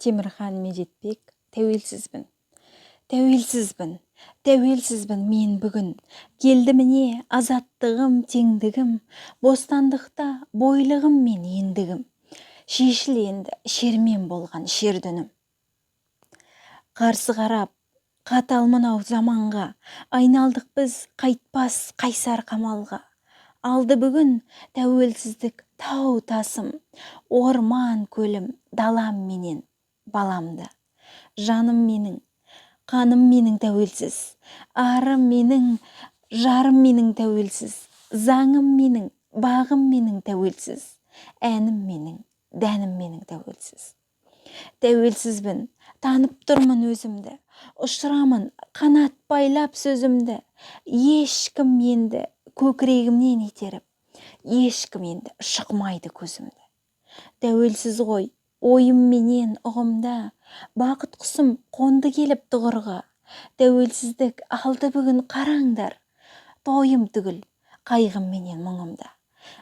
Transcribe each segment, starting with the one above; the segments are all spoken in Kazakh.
Темірхан Медетбек, тәуелсізбін. Тәуелсізбін, тәуелсізбін мен бүгін. Келді міне азаттығым, теңдігім, бостандықта бойлығым мен ендігім. Шешіл енді шермен болған шердүнім. Қарсы қарап, қатал мынау заманға, айналдық біз қайтпас қайсар қамалға. Алды бүгін тәуелсіздік тау тасым, орман көлім, далам менен баламды. Жаным менің, қаным менің тәуелсіз, арым менің, жарым менің тәуелсіз, заңым менің, бағым менің тәуелсіз, әнім менің, дәнім менің тәуелсіз. Тәуелсізбін, танып тұрмын өзімді, ұшырамын қанат байлап сөзімді, ешкім енді көкірегімнен итеріп, ешкім енді шықмайды көзімді. Тәуелсіз ғой, ойым менен ұғымда, бақыт құсым қонды келіп тұғырға. Тәуелсіздік алды бүгін қараңдар, тойым түгіл, қайғым менен мұңымда.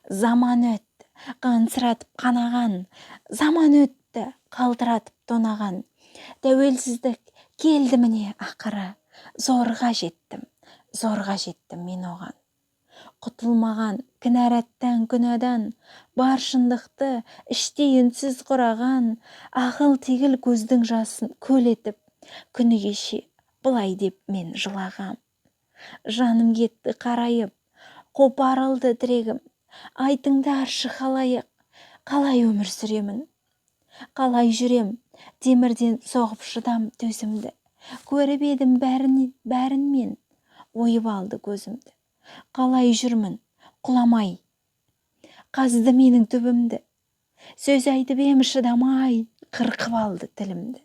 Заман өтті, қансыратып қанаған, заман өтті, қалтыратып тонаған. Тәуелсіздік келді міне ақыры, зорға жеттім мен оған. Құтылмаған кінәраттан күнәдан, бар шындықты іште үнсіз құраған, ақыл тегіл көздің жасын көл етіп, күні кеше былай деп мен жылағам. Жаным кетті қарайып, қопарылды тірегім, айтыңдаршы халайық, қалай өмір сүремін? Қалай жүрем, темірден соғып шыдам төзімді, көріп едім бәрін мен, ойып алды көзімді. Қалай жүрмін, құламай, қазды менің түбімді, сөз айтып ем шыдамай, қырқып алды тілімді.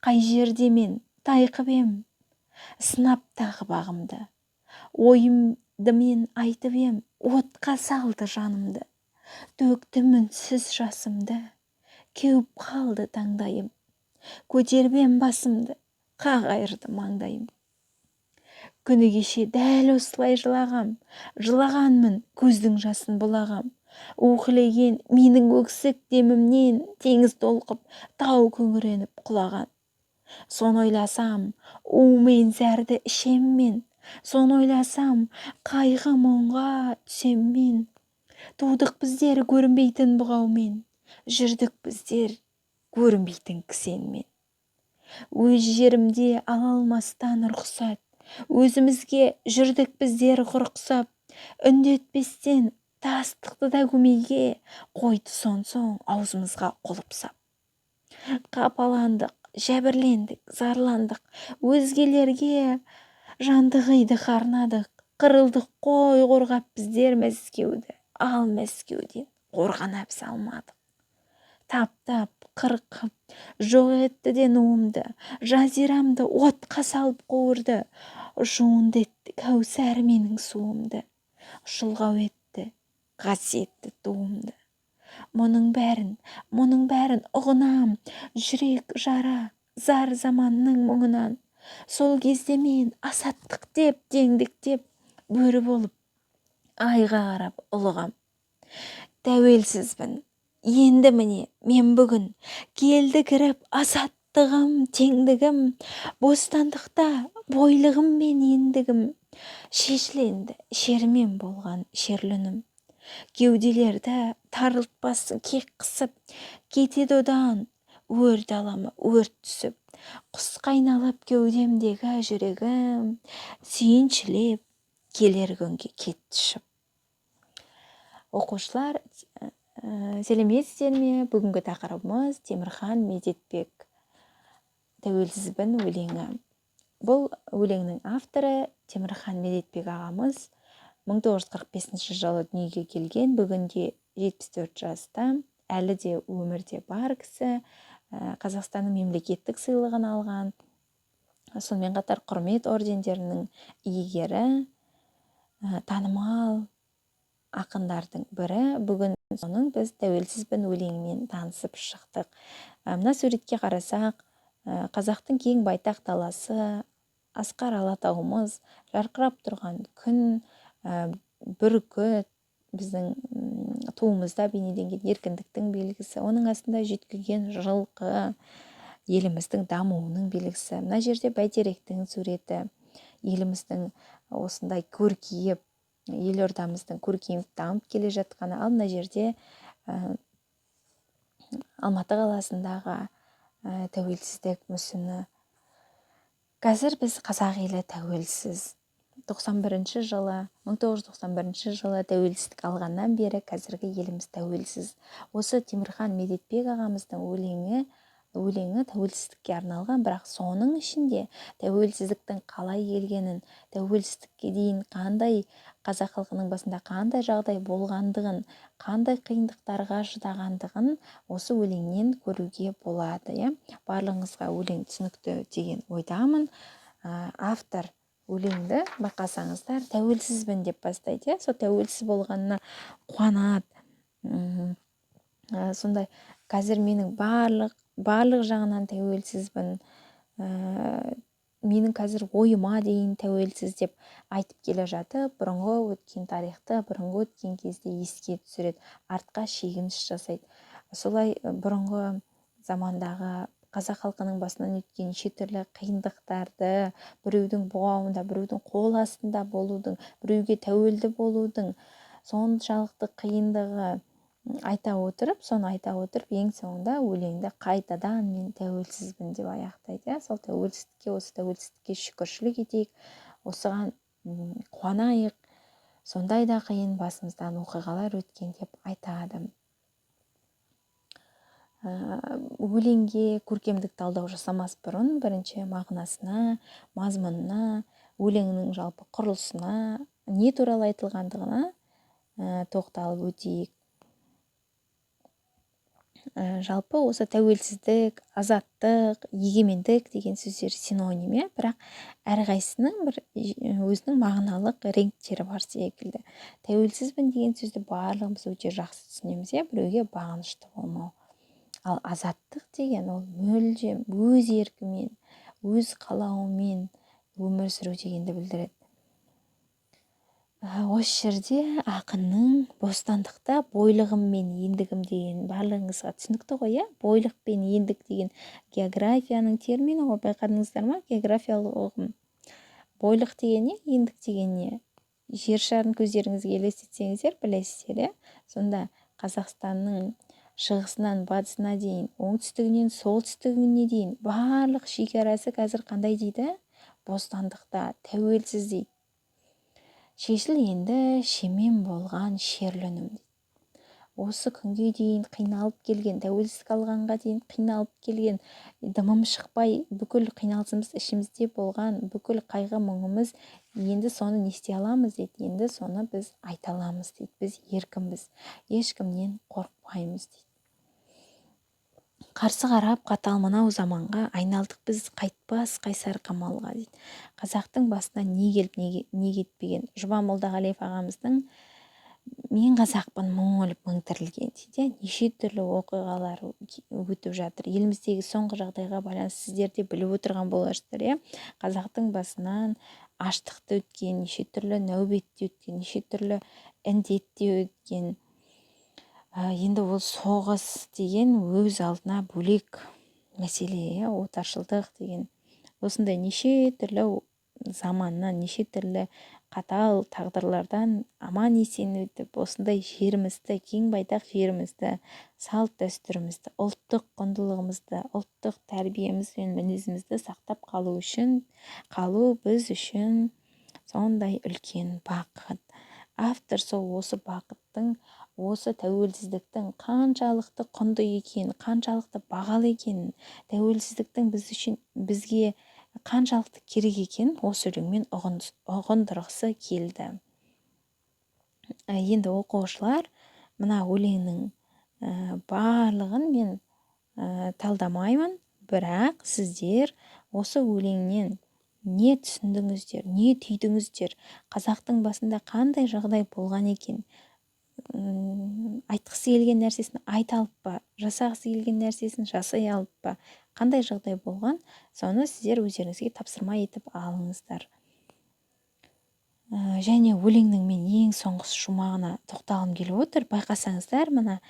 Қай жерде мен тайқып ем, сынап тағы бағымды, ойымды мен айтып ем, отқа салды жанымды, төктім үнсіз жасымды, кеуіп қалды таңдайым, көтеріп ем басымды, қақ айырды маңдайым. Күні кеше дәл осылай жылағанмын көздің жасын бұлағам. Оқылеген менің өксік демімнен теңіз толқып, тау күңіреніп құлаған. Сон ойласам, умен зәрді ішем мен, сон ойласам, қайғы мұңға түсем мен. Тудық біздер көрінбейтін бұғаумен, жүрдік біздер көрінбейтін кісенмен. Өз жерімде ала алмастан рұқсат, өзімізге жүрдік біздер құрықсап, үндетпестен тастықты да көмейге қойды соң аузымызға құлыпсап. Қапаландық, жәбірлендік, зарландық, өзгелерге жанды қиды қарнадық, қырылдық қой қорғап біздер Мәскеуді, ал Мәскеуден қорған әбіс алмадық. Таптап, қырқып, жоқ етті де нуымды, жазирамды отқа салып қуырды, жуынды етті кәусар менің суымды, шұлғау етті қасиетті туымды. Мұның бәрін ұғынам, жүрек жара, зар заманның мұңынан. Сол кезде мен азаттық деп, теңдік деп, бөрі болып, айға қарап ұлығам. Тәуелсізбін, енді міне мен бүгін, келді кіріп азаттығым, теңдігім, бостандықта бойлығым мен ендігім. Шешіленді шермен болған шерлүнім. Кеуделерді тарылтпасын кек қысып, кетеді одан өрт аламы өрт түсіп. Құс қайналып кеудемдегі жүрегім, сүйіншілеп келер күнге кетті ұшып. Оқушылар, сәлеметсіздер ме? Бүгінгі тақырыбымыз Темірхан Медетбек, тәуелсізбін өлеңі. Бұл өлеңнің авторы Темірхан Медетбек ағамыз 1945 жылы дүниеге келген, бүгінде 74 жаста, әлі де өмірде бар кісі, Қазақстанның мемлекеттік сыйлығын алған, сонымен қатар құрмет ордендерінің иегері, танымал ақындардың бірі. Бүгін соның біз тәуелсізбін өлеңімен танысып шықтық. Мына суретке қарасақ, қазақтың кең байтақ даласы, асқар алатауымыз, жарқырап тұрған күн, бүркіт, біздің туымызда бейнеленген еркіндіктің белгісі, оның астында жүйткіген жылқы, еліміздің дамуының белгісі. Мына жерде бәйтеректің суреті, еліміздің осындай көркейіп, елордамыздың көркейіп дамып келе жатқаны. Ал мына жерде Алматы қаласындағы тәуелсіздік мүсіні. Қазір біз қазақ елі тәуелсіз. 1991 жылы тәуелсіздік алғаннан бері қазіргі еліміз тәуелсіз. Осы Темірхан Медетбек ағамыздың өлеңі тәуелсіздікке арналған, бірақ соның ішінде тәуелсіздіктің қалай келгенін, тәуелсіздікке дейін қандай қазақ халқының басында қандай жағдай болғандығын, қандай қиындықтарға шыдағандығын осы өлеңнен көруге болады. Барлығыңызға өлең түсінікті деген ойдамын. Автор өлеңді байқасаңыздар тәуелсізбін деп бастайды. Сол тәуелсіз болғанына қуанады. Сондай қазір менің барлық жағынан тәуелсізбін, менің қазір ойыма дейін тәуелсіз деп айтып келе жатып, бұрынғы өткен тарихты, бұрынғы өткен кезде еске түсіреді, артқа шегініс жасайды. Солай бұрынғы замандағы қазақ халқының басынан өткен неше түрлі қиындықтарды, біреудің бұғауында, біреудің қол астында болудың, біреуге тәуелді болудың соншалықты қиындығы айта отырып, ең соңында өлеңді қайтадан мен тәуелсізбін деп аяқтайды. Сол осы тәуелсіздікке шүкіршілік етейік, осыған қуанайық, сондай да қиын басымыздан оқиғалар өткен деп айтады. Өлеңге көркемдік талдау жасамас бұрын бірінші мағынасына, мазмұнына, өлеңнің жалпы құрылысына, не туралы айтылғандығына тоқталып өтейік. Жалпы осы тәуелсіздік, азаттық, егемендік деген сөздер синоним, бірақ әрқайсының бір өзінің мағыналық реңктері бар секілді. Тәуелсізбін деген сөзді барлығымыз өте жақсы түсінеміз, біреуге бағынышты болмау. Ал азаттық деген ол мүлдем өз еркімен, өз қалауымен өмір сүру дегенді білдіреді. Осы жерде ақынның бостандықта бойлығым мен ендігім деген барлығыңызға түсінікті ғой, бойлық пен ендік деген географияның термині ғой, байқадыңыздар ма? Географиялық ұғым. Бойлық деген не, ендік деген не? Жер шарын көздеріңізге елестетсеңіздер білесіздер, сонда Қазақстанның шығысынан батысына дейін, оңтүстігінен солтүстігіне дейін барлық шекарасы қазір қандай дейді? Бостандықта, тәуелсіз дейді. Шешіл енді шемен болған шерлі үнім дейді. Осы күнге дейін қиналып келген, тәуелсіздік алғанға дейін қиналып келген, дымым шықпай бүкіл қиналысымыз ішімізде болған, бүкіл қайғы мұңымыз, енді соны не істей аламыз дейді. Енді соны біз айта аламыз дейді. Біз еркінбіз, ешкімнен қорықпаймыз дейді. Қарсы қарап қатал мынау заманға, айналдық біз қайтпас қайсар қамалға дейді. Қазақтың басына не келіп не кетпеген. Жұбан Молдағалиев ағамыздың мен қазақпын мың өліп мың тірілген дейді. Неше түрлі оқиғалар өтіп жатыр. Еліміздегі соңғы жағдайға байланысты сіздер де біліп отырған боларсыздар, қазақтың басынан аштықты өткен, неше түрлі нәубетте өткен, неше түрлі індетте өткен. Енді ол соғыс деген өз алдына бөлек мәселе, отаршылдық деген. Осындай неше түрлі заманнан, неше түрлі қатал тағдырлардан аман есен өтіп, осындай жерімізді, кең байтақ жерімізді, салт дәстүрімізді, ұлттық құндылығымызды, ұлттық тәрбиеміз бен мінезімізді сақтап қалу біз үшін сондай үлкен бақыт. Автор сол осы бақыттың, осы тәуелсіздіктің қаншалықты құнды екенін, қаншалықты бағалы екенін, тәуелсіздіктің бізге қаншалықты керек екенін осы өлеңмен ұғындырғысы келді. Енді оқушылар мына өлеңнің барлығын мен талдамаймын, бірақ сіздер осы өлеңнен не түсіндіңіздер, не түйдіңіздер, қазақтың басында қандай жағдай болған екен, айтқысы келген нәрсесін айта алып па, жасағысы келген нәрсесін жасай алып па, қандай жағдай болған, соны сіздер өздеріңізге тапсырма етіп алыңыздар. және өлеңнің мен ең соңғы шумағына тоқталғым келіп отыр. Байқасаңыздар, мына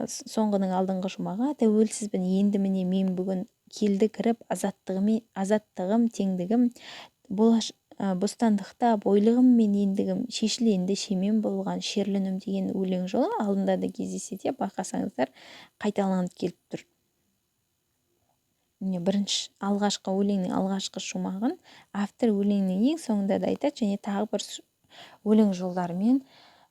соңғының алдыңғы шумағы: тәуелсізбін енді міне мен бүгін, келді кіріп азаттығым, теңдігім, бостандықта бойлығым мен ендігім, шешіл енді шемен болған шерлі үнім деген өлең жолы алдында да кездесе де, байқасаңыздар, қайталанып келіп тұр. Бірінші алғашқы өлеңнің алғашқы шумағын автор өлеңнің ең соңында да айтады, және тағы бір өлең жолдарымен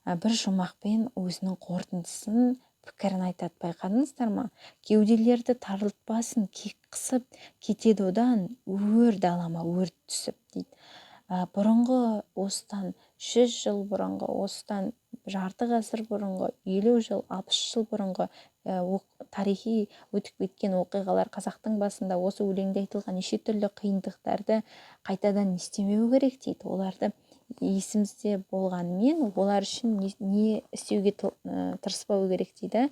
бір шумақпен өзінің қорытындысын, пікірін айтады. Байқадыңыздар ма? Кеуделерді тарылтпасын кек қысып, кетеді одан өр далама өрт түсіп дейді. Бұрынғы осыдан 100 жыл бұрынғы, осыдан жарты ғасыр бұрынғы, 50 жыл, 60 жыл бұрынғы тарихи өтіп кеткен оқиғалар, қазақтың басында осы өлеңде айтылған неше түрлі қиындықтарды қайтадан істемеу керек дейді. Оларды есімізде болғанымен, олар үшін не істеуге тырыспау керек дейді?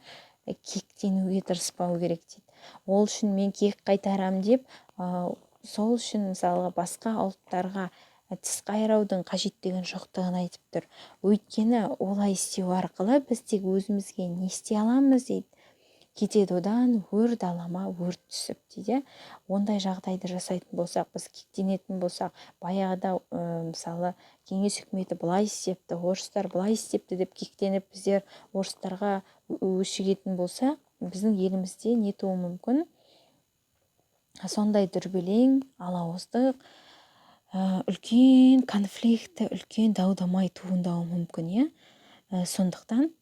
Кектенуге тырыспау керек дейді. Ол үшін мен кек қайтарам деп, сол үшін мысалға басқа ұлттарға тіс қайраудың қажеттігін жоқтығын айтып тұр. Өйткені олай істеу арқылы біз тек өзімізге не істей аламыз дейді. Кетеді одан өр далама өрт түсіп дейді. Ондай жағдайды жасайтын болсақ, біз кектенетін болсақ, баяғыда мысалы кеңес үкіметі былай істепті, орыстар былай істепті деп кектеніп біздер орыстарға өшігетін болсақ, біздің елімізде не туы мүмкін? Сондай дүрбелең, алауыздық, үлкен конфликті, үлкен дау-дамай туындауы мүмкін. Сондықтан